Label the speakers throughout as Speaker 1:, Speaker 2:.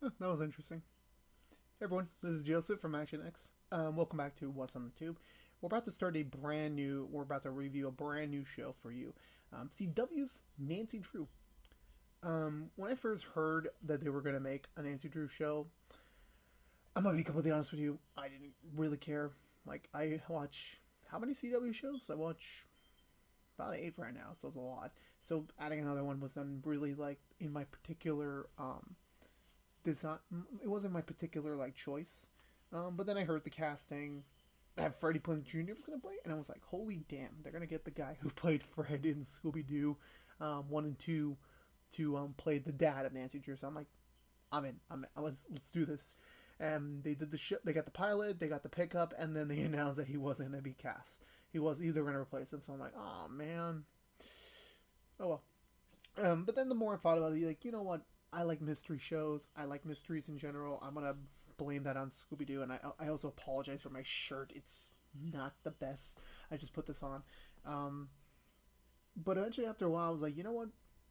Speaker 1: That was interesting. Hey everyone, this is Joseph from ActionX. Welcome back to What's on the Tube. We're about to review a brand new show for you. CW's Nancy Drew. When I first heard that they were going to make a Nancy Drew show, I'm going to be completely honest with you, I didn't really care. Like, I watch, how many CW shows? I watch about 8 right now, so it's a lot. So adding another one wasn't really, like, in my particular, design. It wasn't my particular like choice. But then I heard the casting that Freddie Prinze Jr. was gonna play, and I was like, "Holy damn! They're gonna get the guy who played Fred in Scooby Doo 1 and 2 to play the dad of Nancy Drew." So I'm like, "I'm in. I'm in. Let's do this." And they did the show. They got the pilot. They got the pickup, and then they announced that he wasn't gonna be cast. He was either gonna replace him. So I'm like, "Oh man." Oh well. But then the more I thought about it, like, you know what? I like mystery shows. I like mysteries in general. I'm gonna blame that on Scooby Doo, and I also apologize for my shirt. It's not the best. I just put this on. But eventually, after a while, I was like, you know what?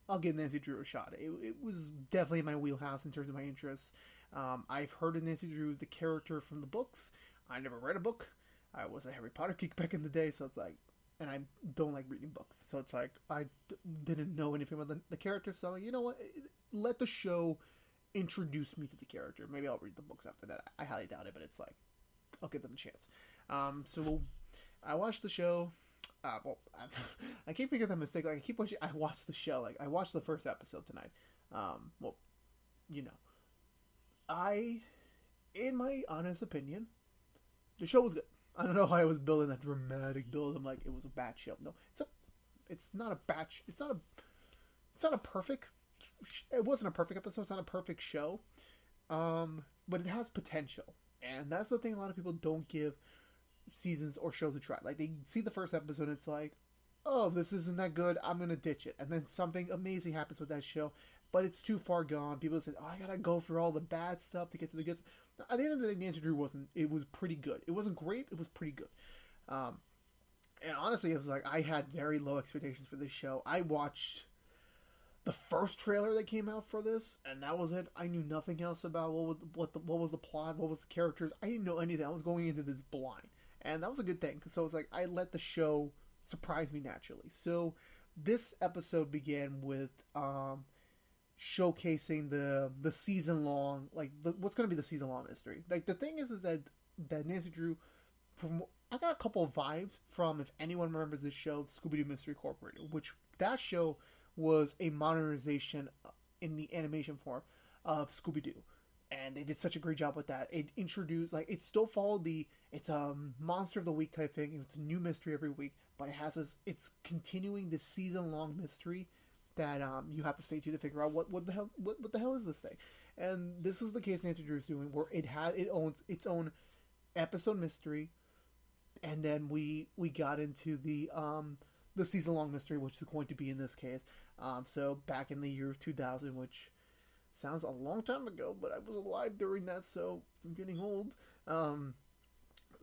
Speaker 1: I'll give Nancy Drew a shot. It was definitely in my wheelhouse in terms of my interests. I've heard of Nancy Drew, the character from the books. I never read a book. I was a Harry Potter geek back in the day, so it's like, and I don't like reading books, so it's like didn't know anything about the character. So you know what? Let the show introduce me to the character. Maybe I'll read the books after that. I highly doubt it, but it's like I'll give them a chance. So I watched the show. I keep making that mistake. Like I keep watching. I watched the show. Like I watched the first episode tonight. Well, you know, in my honest opinion, the show was good. I don't know how I was building that dramatic build. I'm like, it was a bad show. No, it's not a bad. It's not a perfect. It wasn't a perfect episode. It's not a perfect show. But it has potential, and that's the thing. A lot of people don't give seasons or shows a try. Like they see the first episode, and it's like, oh, this isn't that good. I'm gonna ditch it, and then something amazing happens with that show, but it's too far gone. People say, oh, I gotta go through all the bad stuff to get to the good. At the end of the day, Nancy Drew wasn't. It was pretty good. It wasn't great. It was pretty good. And honestly, it was like I had very low expectations for this show. I watched the first trailer that came out for this, and that was it. I knew nothing else about what was the plot, what was the characters. I didn't know anything. I was going into this blind, and that was a good thing. So it's like I let the show surprise me naturally. So this episode began with showcasing the season long, like what's going to be the season long mystery. Like the thing is that Nancy Drew, from I got a couple of vibes from, if anyone remembers this show, Scooby Doo Mystery Incorporated, which that show was a modernization in the animation form of Scooby Doo, and they did such a great job with that. It introduced, like, it still followed it's a monster of the week type thing. It's a new mystery every week, but it has this. It's continuing this season long mystery that you have to stay tuned to figure out what the hell is this thing. And this was the case Nancy Drew is doing, where it owns its own episode mystery, and then we got into the season long mystery, which is going to be in this case. So back in the year of 2000, which sounds a long time ago, but I was alive during that, so I'm getting old.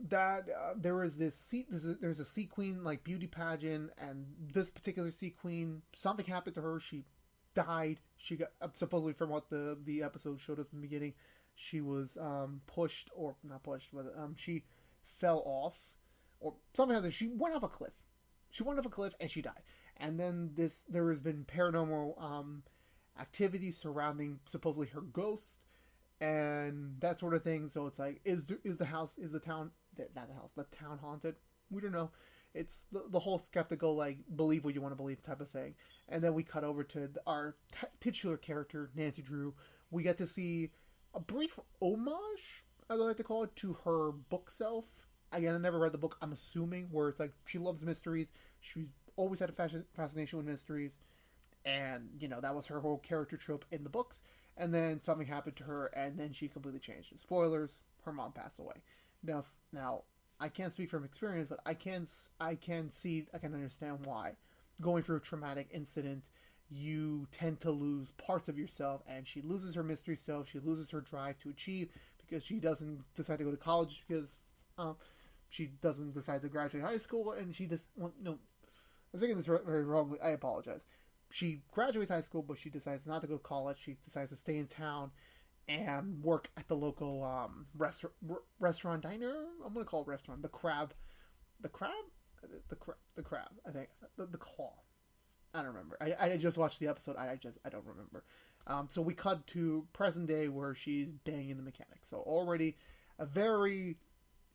Speaker 1: There was there's a sea queen like beauty pageant, and this particular sea queen, something happened to her. She died. She got, supposedly, from what the episode showed us in the beginning, she was pushed, or not pushed, but she fell off, or something happened. She went off a cliff. She went off a cliff and she died. And then there has been paranormal activity surrounding supposedly her ghost and that sort of thing. So it's like, is the town, not the house, the town haunted? We don't know. It's the whole skeptical, like, believe what you want to believe type of thing. And then we cut over to our titular character, Nancy Drew. We get to see a brief homage, as I like to call it, to her book self. Again, I never read the book. I'm assuming, where it's like she loves mysteries. She always had a fascination with mysteries, and that was her whole character trope in the books. And then something happened to her, and then she completely changed. Spoilers: her mom passed away. Now, I can't speak from experience, but I can understand why, going through a traumatic incident, you tend to lose parts of yourself, and she loses her mystery self. She loses her drive to achieve because she doesn't decide to go to college because. She doesn't decide to graduate high school, and she just no. I'm saying this very wrongly. I apologize. She graduates high school, but she decides not to go to college. She decides to stay in town and work at the local restaurant diner. I'm gonna call it restaurant. The crab, the crab. I think the claw. I don't remember. I just watched the episode. I don't remember. So we cut to present day where she's banging the mechanic. So already a very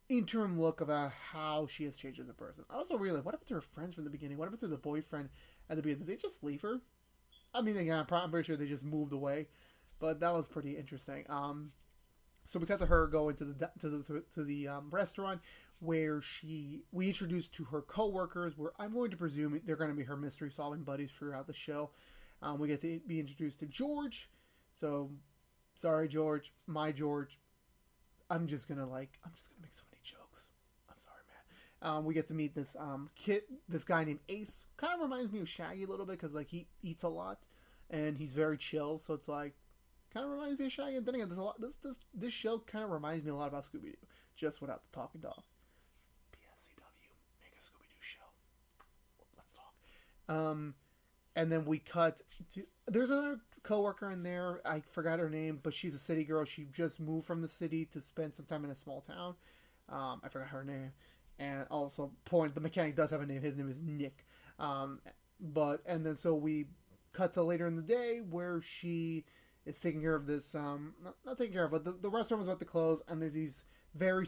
Speaker 1: interim look about how she has changed as a person. I also realized, what happened to her friends from the beginning? What happened to the boyfriend at the beginning? Did they just leave her? I mean, again, I'm pretty sure they just moved away, but that was pretty interesting. So we cut to her going to the restaurant where we introduced to her coworkers, where I'm going to presume they're going to be her mystery solving buddies throughout the show. We get to be introduced to George. So, sorry, George, my George. I'm just gonna make so many jokes. I'm sorry, man. We get to meet this guy named Ace. Kind of reminds me of Shaggy a little bit because like he eats a lot and he's very chill. So it's like kind of reminds me of Shaggy. And then again, there's a lot. This show kind of reminds me a lot about Scooby Doo, just without the talking dog. PSCW, make a Scooby Doo show. Let's talk. And then we cut to, there's another coworker in there. I forgot her name, but she's a city girl. She just moved from the city to spend some time in a small town. I forgot her name. And also, the mechanic does have a name. His name is Nick. And then so we cut to later in the day where she is taking care of this, not taking care of, but the restaurant was about to close, and there's these very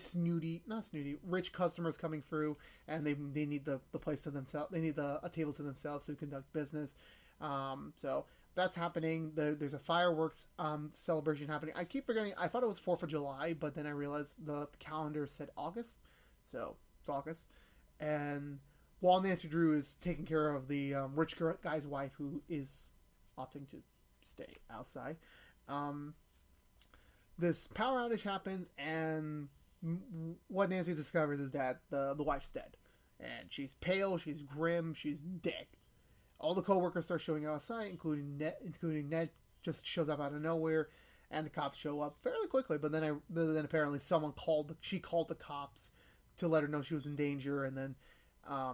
Speaker 1: rich customers coming through, and they need the place to themselves. They need a table to themselves to conduct business. So that's happening. There's a fireworks celebration happening. I keep forgetting. I thought it was 4th of July, but then I realized the calendar said August, so it's August. And while Nancy Drew is taking care of the rich guy's wife, who is opting to stay outside, this power outage happens, and what Nancy discovers is that the wife's dead. And she's pale, she's grim, she's dead. All the coworkers start showing up outside, including Ned just shows up out of nowhere, and the cops show up fairly quickly. But then apparently she called the cops to let her know she was in danger, and then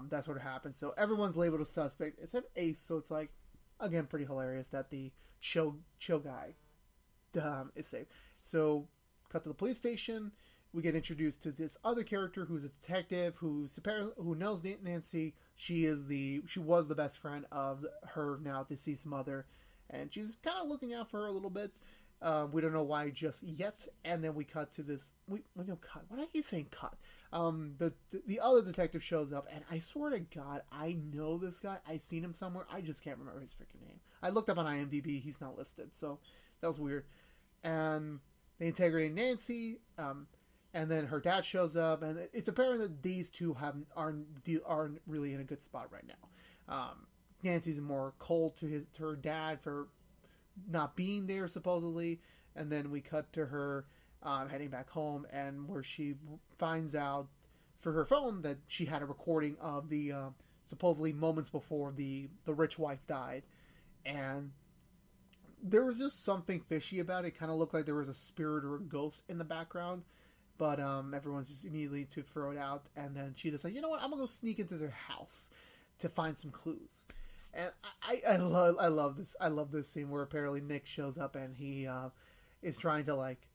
Speaker 1: that's what happened. So everyone's labeled a suspect except Ace. So it's like, again, pretty hilarious that the chill guy is safe. So cut to the police station. We get introduced to this other character who's a detective who knows Nancy. She was the best friend of her now deceased mother, and she's kind of looking out for her a little bit. We don't know why just yet. And then we cut to this. We don't cut. Why are you saying cut? The other detective shows up, and I swear to God, I know this guy. I've seen him somewhere. I just can't remember his freaking name. I looked up on IMDb. He's not listed, so that was weird. And they interrogate Nancy. And then her dad shows up, and it's apparent that these two aren't really in a good spot right now. Nancy's more cold to her dad for not being there, supposedly, and then we cut to her heading back home, and where she finds out for her phone that she had a recording of the supposedly moments before the rich wife died, and there was just something fishy about it. It kind of looked like there was a spirit or a ghost in the background. But everyone's just immediately to throw it out, and then she decides, you know what, I'm gonna go sneak into their house to find some clues. And I love this. I love this scene where apparently Nick shows up and he is trying to like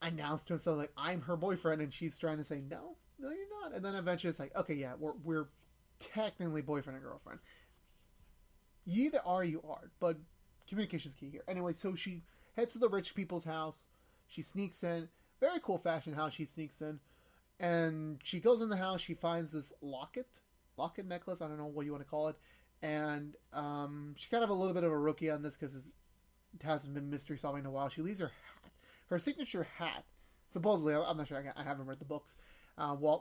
Speaker 1: announce to himself like, I'm her boyfriend, and she's trying to say no, you're not. And then eventually it's like, okay, yeah, we're technically boyfriend and girlfriend. You either are, or you aren't, but communication's key here. Anyway, so she heads to the rich people's house. She sneaks in. Very cool fashion how she sneaks in. And she goes in the house. She finds this locket necklace. I don't know what you want to call it. And she's kind of a little bit of a rookie on this because it hasn't been mystery solving in a while. She leaves her hat. Her signature hat. Supposedly, I'm not sure. I haven't read the books.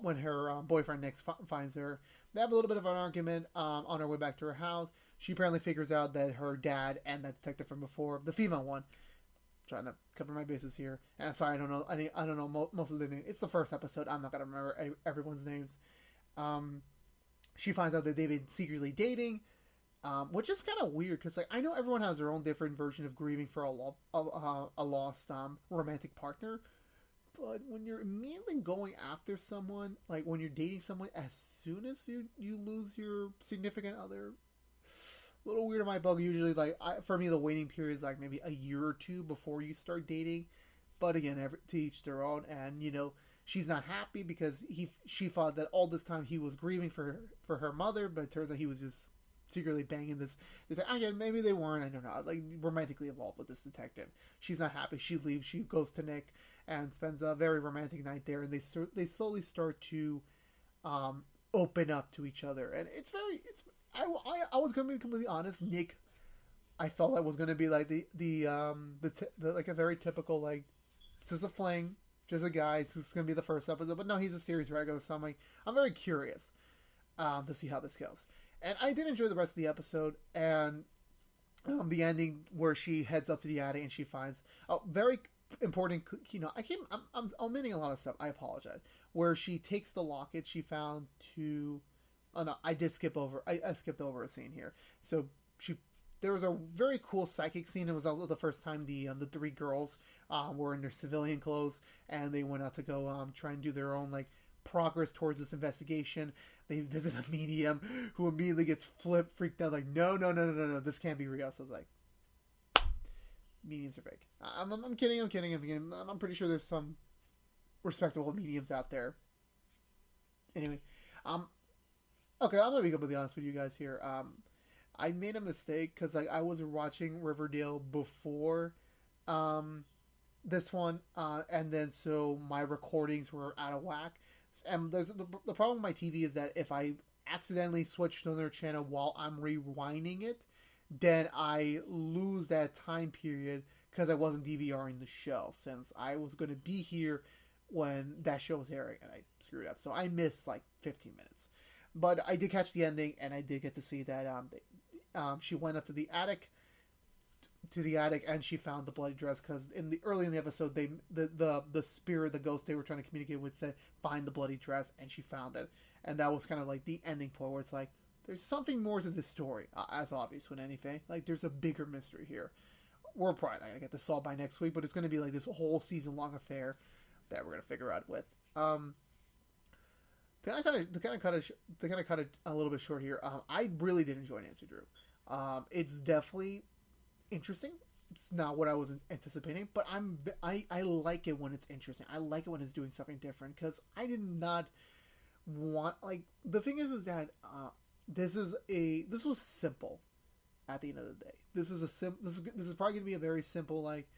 Speaker 1: When her boyfriend Nick finds her, they have a little bit of an argument on her way back to her house. She apparently figures out that her dad and that detective from before, the female one, trying to cover my bases here, and I'm sorry, I don't know most of their names. It's the first episode. I'm not gonna remember everyone's names. She finds out that they've been secretly dating, which is kind of weird because like I know everyone has their own different version of grieving for a lost romantic partner, but when you're immediately going after someone, like when you're dating someone, as soon as you lose your significant other. A little weird in my book. Usually, like for me, the waiting period is like maybe a year or two before you start dating. But again, to each their own. And she's not happy because she thought that all this time he was grieving for her mother, but it turns out he was just secretly banging this. Again, maybe they weren't. I don't know. Like romantically involved with this detective. She's not happy. She leaves. She goes to Nick and spends a very romantic night there. And they slowly start to open up to each other. And it's very. I was going to be completely honest. Nick, I felt like was going to be like the like a very typical like just a fling, just a guy. This is going to be the first episode, but no, he's a series regular. So I'm very curious to see how this goes. And I did enjoy the rest of the episode and the ending where she heads up to the attic and she finds a very important. I'm omitting a lot of stuff. I apologize. Where she takes the locket she found to. Oh no, I did skip over. I skipped over a scene here. So there was a very cool psychic scene. It was also the first time the three girls were in their civilian clothes and they went out to go try and do their own like progress towards this investigation. They visit a medium who immediately gets freaked out like no, this can't be real. So I was like, mediums are fake. I'm kidding. I'm pretty sure there's some respectable mediums out there. Anyway, okay, I'm gonna be completely honest with you guys here. I made a mistake because like I was watching Riverdale before this one, and then so my recordings were out of whack. And there's the problem with my TV is that if I accidentally switch to another channel while I'm rewinding it, then I lose that time period because I wasn't DVRing the show since I was going to be here when that show was airing and I screwed up. So I missed like 15 minutes. But I did catch the ending and I did get to see that she went up to the attic and she found the bloody dress because early in the episode the spirit, the ghost they were trying to communicate with said find the bloody dress, and she found it. And that was kind of like the ending point where it's like there's something more to this story, as obvious with anything. Like there's a bigger mystery here. We're probably not gonna get this solved by next week, but it's gonna be like this whole season long affair that we're gonna figure out with. They kind of cut it a little bit short here. I really did enjoy Nancy Drew. It's definitely interesting. It's not what I was anticipating, but I like it when it's interesting. I like it when it's doing something different because I did not want like the thing is that this was simple. At the end of the day, this is probably going to be a very simple like.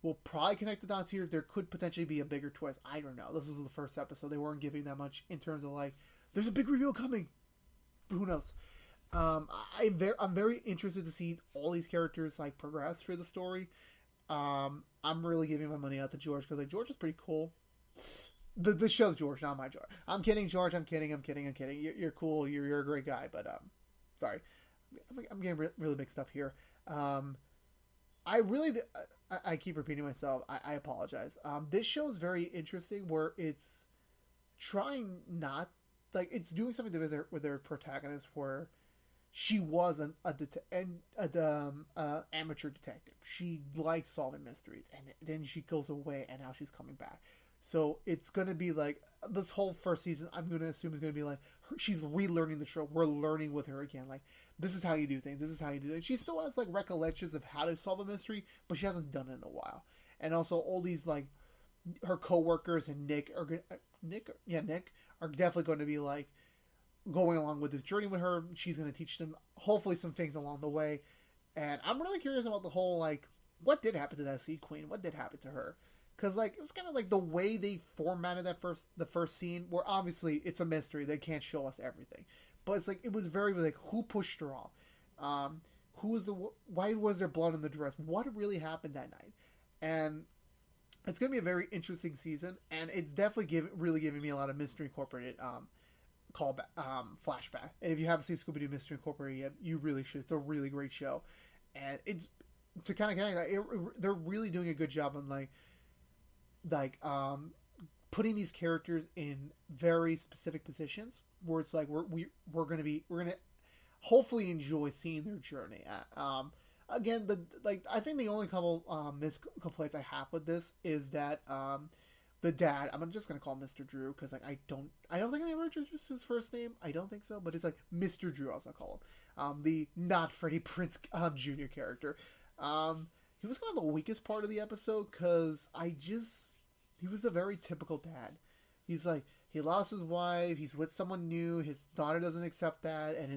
Speaker 1: We'll probably connect the dots here. There could potentially be a bigger twist. I don't know. This is the first episode. They weren't giving that much in terms of like, there's a big reveal coming. Who knows? I'm very interested to see all these characters like progress through the story. I'm really giving my money out to George because like George is pretty cool. The show's George, not my George. I'm kidding, George. I'm kidding. You're cool. You're a great guy. But sorry, I'm getting really big stuff here. I keep repeating myself. I apologize. This show is very interesting where it's trying not like it's doing something with their protagonist where she was an amateur detective. She likes solving mysteries, and then she goes away, and now she's coming back. So it's gonna be like this whole first season. I'm gonna assume is gonna be like she's relearning the show. We're learning with her again. Like this is how you do things. This is how you do things. She still has like recollections of how to solve a mystery, but she hasn't done it in a while. And also all these like her coworkers and Nick are definitely going to be like going along with this journey with her. She's going to teach them hopefully some things along the way. And I'm really curious about the whole like what did happen to that Sea Queen? What did happen to her? Because like it was kind of like the way they formatted the first scene, where obviously it's a mystery. They can't show us everything, but it's like it was very like who pushed her off, why was there blood on the dress? What really happened that night? And it's gonna be a very interesting season, and it's definitely really giving me a lot of Mystery Incorporated callback flashback. And if you haven't seen Scooby Doo Mystery Incorporated yet, you really should. It's a really great show, and it's to kind of they're really doing a good job on like putting these characters in very specific positions where it's like we're gonna hopefully enjoy seeing their journey. Again, I think the only couple complaints I have with this is that the dad, I'm just gonna call him Mr. Drew because like I don't think I ever introduced his first name. I don't think so, but it's like Mr. Drew. I'll call him the not Freddie Prinze Jr. character. he was kind of the weakest part of the episode because he was a very typical dad. He's like, he lost his wife, he's with someone new, his daughter doesn't accept that, and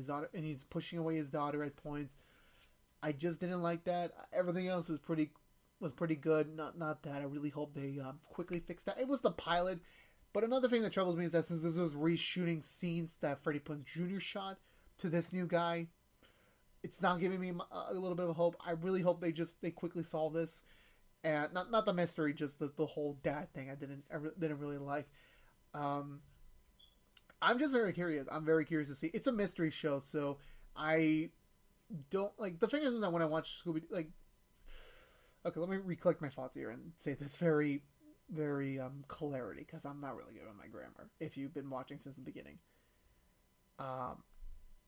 Speaker 1: he's pushing away his daughter at points. I just didn't like that. Everything else was pretty good. Not that. I really hope they quickly fix that. It was the pilot. But another thing that troubles me is that since this was reshooting scenes that Freddie Prinze Jr. shot to this new guy, it's not giving me a little bit of hope. I really hope they quickly solve this, and not the mystery, just the whole dad thing. I didn't really like. I'm just very curious. I'm very curious to see. It's a mystery show, so I don't like. The thing is that when I watch Scooby, like, okay, let me recollect my thoughts here and say this very clarity, because I'm not really good on my grammar if you've been watching since the beginning.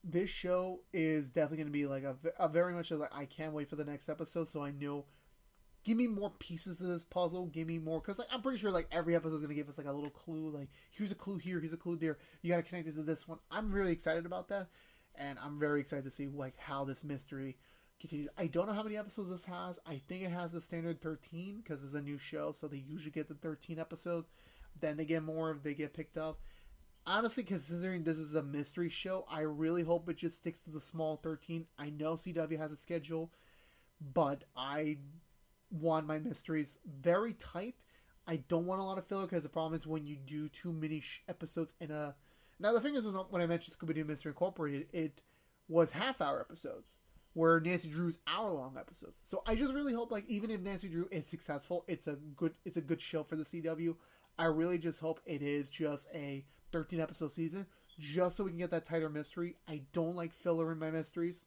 Speaker 1: This show is definitely going to be like a very much like, I can't wait for the next episode, so I know, give me more pieces of this puzzle, give me more, because like, I'm pretty sure like every episode is going to give us like a little clue, like here's a clue here, here's a clue there, you got to connect it to this one. I'm really excited about that, and I'm very excited to see like how this mystery continues. I don't know how many episodes this has. I think it has the standard 13 because it's a new show, so they usually get the 13 episodes. Then they get more if they get picked up. Honestly, considering this is a mystery show, I really hope it just sticks to the small 13. I know CW has a schedule, but I want my mysteries very tight. I don't want a lot of filler because the problem is when you do too many episodes in a... Now, the thing is, when I mentioned Scooby-Doo Mystery Incorporated, it was half-hour episodes, where Nancy Drew's hour-long episodes. So I just really hope, like, even if Nancy Drew is successful, it's a good show for the CW. I really just hope it is just a 13-episode season, just so we can get that tighter mystery. I don't like filler in my mysteries,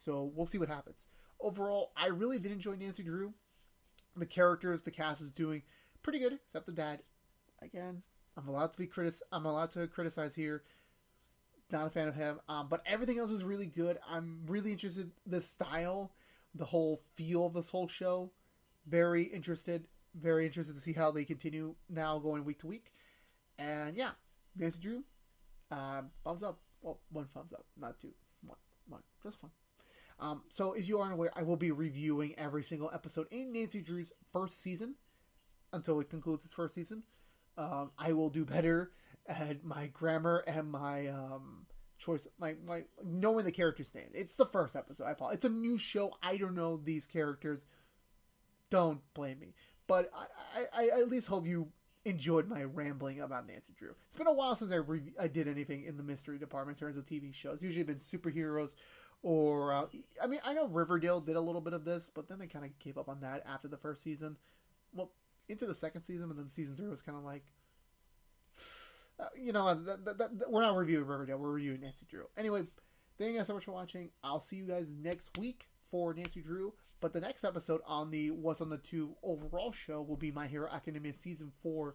Speaker 1: so we'll see what happens. Overall, I really did enjoy Nancy Drew. The characters, the cast is doing pretty good, except the dad. Again, I'm allowed to criticize here. Not a fan of him, but everything else is really good. I'm really interested in the style, the whole feel of this whole show. Very interested to see how they continue now going week to week. And yeah, Nancy Drew, thumbs up. Well, one thumbs up, not two. One, just one. So if you aren't aware, I will be reviewing every single episode in Nancy Drew's first season until it concludes its first season. I will do better at my grammar and my choice, my knowing the character's name. It's the first episode. I apologize. It's a new show. I don't know these characters. Don't blame me. But I at least hope you enjoyed my rambling about Nancy Drew. It's been a while since I did anything in the mystery department in terms of TV shows. It's usually been superheroes or... I mean, I know Riverdale did a little bit of this, but then they kind of gave up on that after the first season. Well, into the second season, but then season 3 was kind of like... we're not reviewing Riverdale. We're reviewing Nancy Drew. Anyway, thank you guys so much for watching. I'll see you guys next week for Nancy Drew. But the next episode on the What's on the Tube overall show will be My Hero Academia Season 4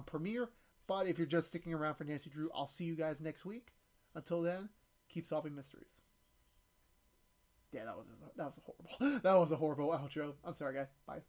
Speaker 1: premiere. But if you're just sticking around for Nancy Drew, I'll see you guys next week. Until then, keep solving mysteries. Yeah, that was horrible. That was a horrible outro. I'm sorry, guys. Bye.